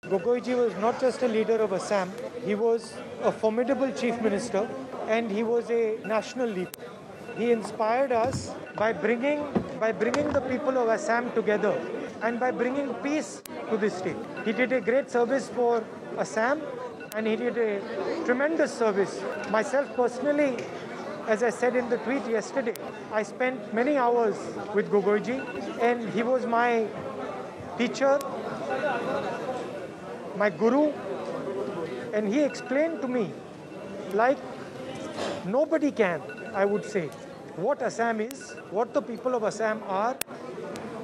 Gogoi ji was not just a leader of Assam, he was a formidable chief minister and he was a national leader. He inspired us by bringing the people of Assam together and by bringing peace to the state. He did a great service for Assam and he did a tremendous service. Myself personally, as I said in the tweet yesterday, I spent many hours with Gogoi ji and he was my teacher, my guru, and he explained to me like nobody can, I would say, what Assam is, what the people of Assam are,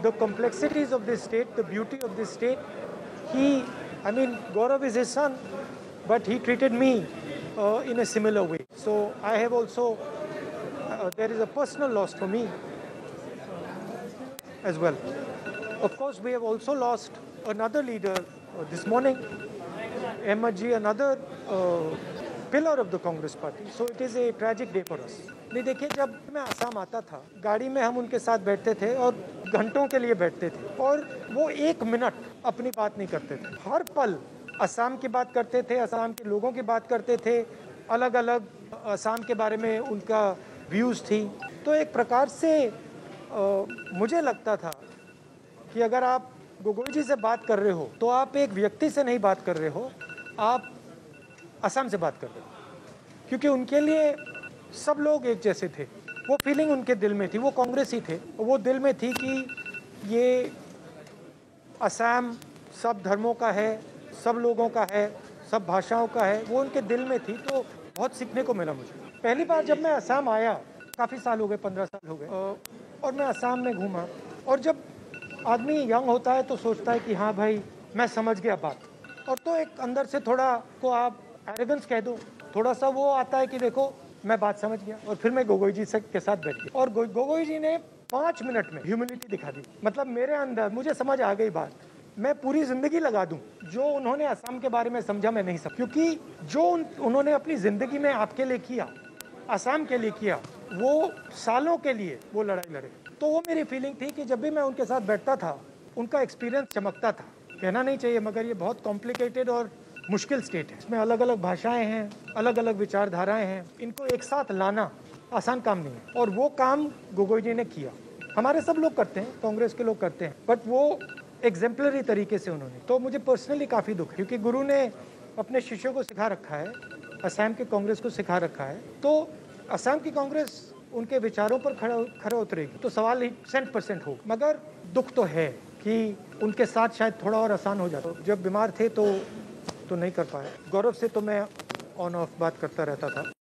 the complexities of this state, the beauty of this state. Gaurav is his son, but he treated me in a similar way. So I have also, there is a personal loss for me as well. Of course, we have also lost another leader this morning, Ahmed ji, another pillar of the Congress party. So it is a tragic day for us. नहीं देखिए, जब मैं आसाम आता था, गाड़ी में हम उनके साथ बैठते थे और घंटों के लिए बैठते थे और वो एक मिनट अपनी बात नहीं करते थे। हर पल असम की बात करते थे, असम के लोगों की बात करते थे, अलग अलग असम के बारे में उनका व्यूज़ थी। तो एक प्रकार से मुझे लगता था कि अगर आप गोगोई जी से बात कर रहे हो तो आप एक व्यक्ति से नहीं बात कर रहे हो, आप असम से बात कर रहे हो, क्योंकि उनके लिए सब लोग एक जैसे थे। वो फीलिंग उनके दिल में थी, वो कांग्रेसी थे, वो दिल में थी कि ये असम सब धर्मों का है, सब लोगों का है, सब भाषाओं का है, वो उनके दिल में थी। तो बहुत सीखने को मिला मुझे। पहली बार जब मैं असम आया, काफ़ी साल हो गए, 15 साल हो गए, और मैं असम में घूमा। और जब आदमी यंग होता है तो सोचता है कि हाँ भाई मैं समझ गया बात, और तो एक अंदर से थोड़ा को आप एरोगेंस कह दो, थोड़ा सा वो आता है कि देखो मैं बात समझ गया। और फिर मैं गोगोई जी से के साथ बैठ गया और गोगोई जी ने 5 मिनट में ह्यूमिलिटी दिखा दी। मतलब मेरे अंदर मुझे समझ आ गई बात, मैं पूरी ज़िंदगी लगा दूं जो उन्होंने असम के बारे में समझा मैं नहीं समझा, क्योंकि जो उन्होंने अपनी ज़िंदगी में आपके लिए किया, असम के लिए किया, वो सालों के लिए वो लड़ाई लड़े। तो वो मेरी फीलिंग थी कि जब भी मैं उनके साथ बैठता था उनका एक्सपीरियंस चमकता था। कहना नहीं चाहिए, मगर ये बहुत कॉम्प्लिकेटेड और मुश्किल स्टेट है। इसमें अलग अलग भाषाएं हैं, अलग अलग विचारधाराएं हैं, इनको एक साथ लाना आसान काम नहीं है, और वो काम गोगोई जी ने किया। हमारे सब लोग करते हैं, कांग्रेस के लोग करते हैं, बट वो एग्जेम्पलरी तरीके से उन्होंने। तो मुझे पर्सनली काफ़ी दुख है, क्योंकि गुरु ने अपने शिष्यों को सिखा रखा है, असम के कांग्रेस को सिखा रखा है, तो असम की कांग्रेस उनके विचारों पर खरा उतरेगी तो सवाल ही 100% हो। मगर दुख तो है कि उनके साथ शायद थोड़ा और आसान हो जाता। जब बीमार थे तो नहीं कर पाए। गौरव से तो मैं ऑन ऑफ बात करता रहता था।